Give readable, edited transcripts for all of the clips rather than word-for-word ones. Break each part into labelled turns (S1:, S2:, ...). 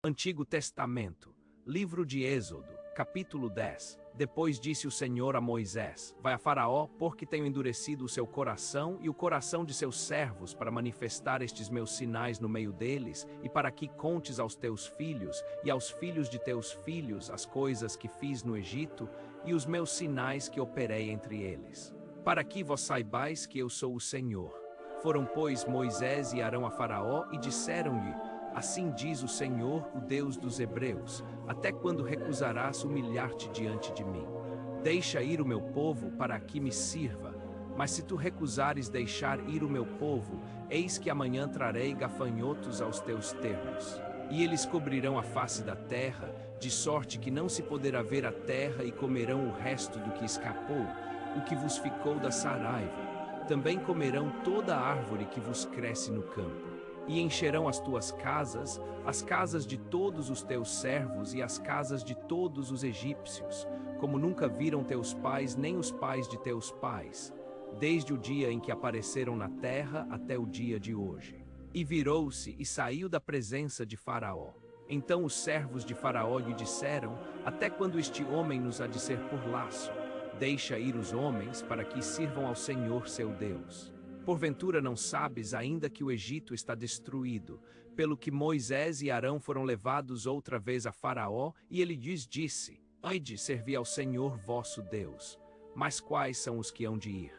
S1: Antigo Testamento, livro de Êxodo, capítulo 10. Depois disse o Senhor a Moisés: Vai a Faraó, porque tenho endurecido o seu coração e o coração de seus servos para manifestar estes meus sinais no meio deles, e para que contes aos teus filhos e aos filhos de teus filhos as coisas que fiz no Egito e os meus sinais que operei entre eles. Para que vós saibais que eu sou o Senhor. Foram, pois, Moisés e Arão a Faraó e disseram-lhe: Assim diz o Senhor, o Deus dos Hebreus: Até quando recusarás humilhar-te diante de mim? Deixa ir o meu povo para que me sirva. Mas se tu recusares deixar ir o meu povo, eis que amanhã trarei gafanhotos aos teus termos. E eles cobrirão a face da terra, de sorte que não se poderá ver a terra, e comerão o resto do que escapou, o que vos ficou da saraiva. Também comerão toda a árvore que vos cresce no campo. E encherão as tuas casas, as casas de todos os teus servos e as casas de todos os egípcios, como nunca viram teus pais nem os pais de teus pais, desde o dia em que apareceram na terra até o dia de hoje. E virou-se e saiu da presença de Faraó. Então os servos de Faraó lhe disseram: Até quando este homem nos há de ser por laço? Deixa ir os homens para que sirvam ao Senhor seu Deus. Porventura não sabes ainda que o Egito está destruído, pelo que Moisés e Arão foram levados outra vez a Faraó, e ele lhes disse: Ide servir ao Senhor vosso Deus. Mas quais são os que hão de ir?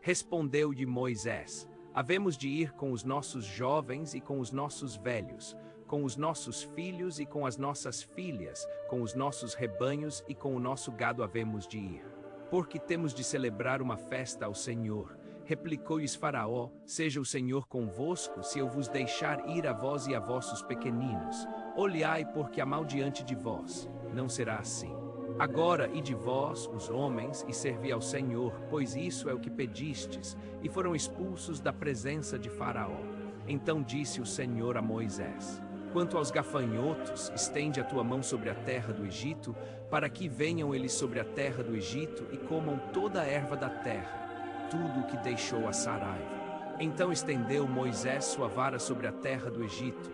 S1: Respondeu-lhe Moisés: Havemos de ir com os nossos jovens e com os nossos velhos, com os nossos filhos e com as nossas filhas, com os nossos rebanhos e com o nosso gado havemos de ir. Porque temos de celebrar uma festa ao Senhor. Replicou-lhes Faraó: Seja o Senhor convosco, se eu vos deixar ir a vós e a vossos pequeninos. Olhai, porque há mal diante de vós. Não será assim. Agora ide vós, os homens, e servi ao Senhor, pois isso é o que pedistes. E foram expulsos da presença de Faraó. Então disse o Senhor a Moisés: Quanto aos gafanhotos, estende a tua mão sobre a terra do Egito, para que venham eles sobre a terra do Egito e comam toda a erva da terra, tudo o que deixou a saraiva. Então estendeu Moisés sua vara sobre a terra do Egito,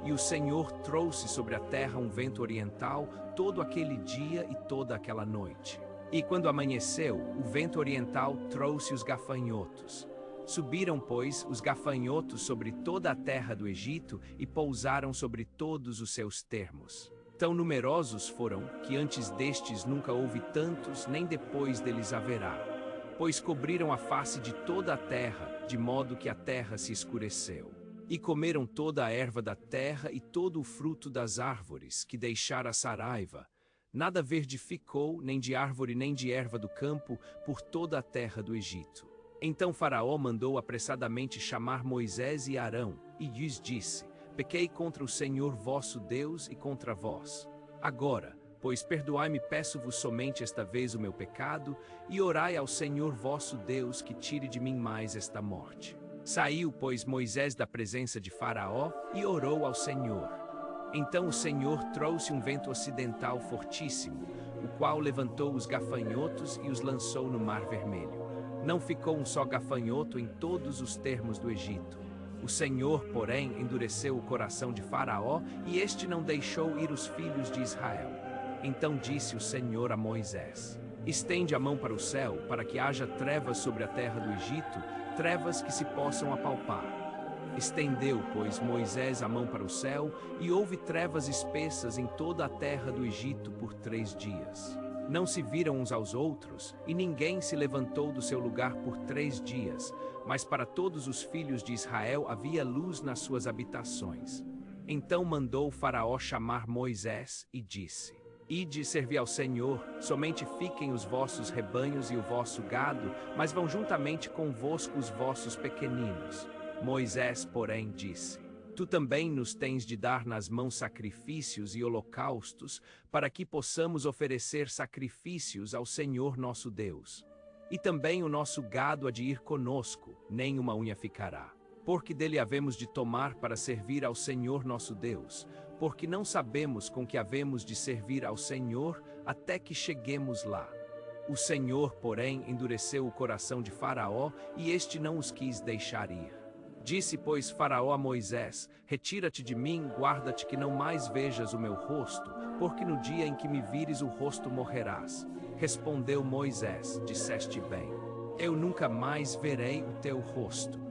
S1: e o Senhor trouxe sobre a terra um vento oriental todo aquele dia e toda aquela noite. E quando amanheceu, o vento oriental trouxe os gafanhotos. Subiram, pois, os gafanhotos sobre toda a terra do Egito e pousaram sobre todos os seus termos. Tão numerosos foram, que antes destes nunca houve tantos, nem depois deles haverá. Pois cobriram a face de toda a terra, de modo que a terra se escureceu. E comeram toda a erva da terra e todo o fruto das árvores, que deixara a saraiva. Nada verde ficou, nem de árvore nem de erva do campo, por toda a terra do Egito. Então Faraó mandou apressadamente chamar Moisés e Arão, e lhes disse: Pequei contra o Senhor vosso Deus e contra vós. Agora, pois perdoai-me, peço-vos somente esta vez o meu pecado, e orai ao Senhor vosso Deus que tire de mim mais esta morte. Saiu, pois, Moisés da presença de Faraó e orou ao Senhor. Então o Senhor trouxe um vento ocidental fortíssimo, o qual levantou os gafanhotos e os lançou no Mar Vermelho. Não ficou um só gafanhoto em todos os termos do Egito. O Senhor, porém, endureceu o coração de Faraó, e este não deixou ir os filhos de Israel. Então disse o Senhor a Moisés: Estende a mão para o céu, para que haja trevas sobre a terra do Egito, trevas que se possam apalpar. Estendeu, pois, Moisés a mão para o céu, e houve trevas espessas em toda a terra do Egito por 3 dias. Não se viram uns aos outros, e ninguém se levantou do seu lugar por 3 dias, mas para todos os filhos de Israel havia luz nas suas habitações. Então mandou Faraó chamar Moisés e disse: Ide servir ao Senhor, somente fiquem os vossos rebanhos e o vosso gado, mas vão juntamente convosco os vossos pequeninos. Moisés, porém, disse: Tu também nos tens de dar nas mãos sacrifícios e holocaustos, para que possamos oferecer sacrifícios ao Senhor nosso Deus. E também o nosso gado há de ir conosco, nem uma unha ficará. Porque dele havemos de tomar para servir ao Senhor nosso Deus, porque não sabemos com que havemos de servir ao Senhor até que cheguemos lá. O Senhor, porém, endureceu o coração de Faraó, e este não os quis deixar ir. Disse, pois, Faraó a Moisés: Retira-te de mim, guarda-te que não mais vejas o meu rosto, porque no dia em que me vires o rosto morrerás. Respondeu Moisés: Disseste bem. Eu nunca mais verei o teu rosto.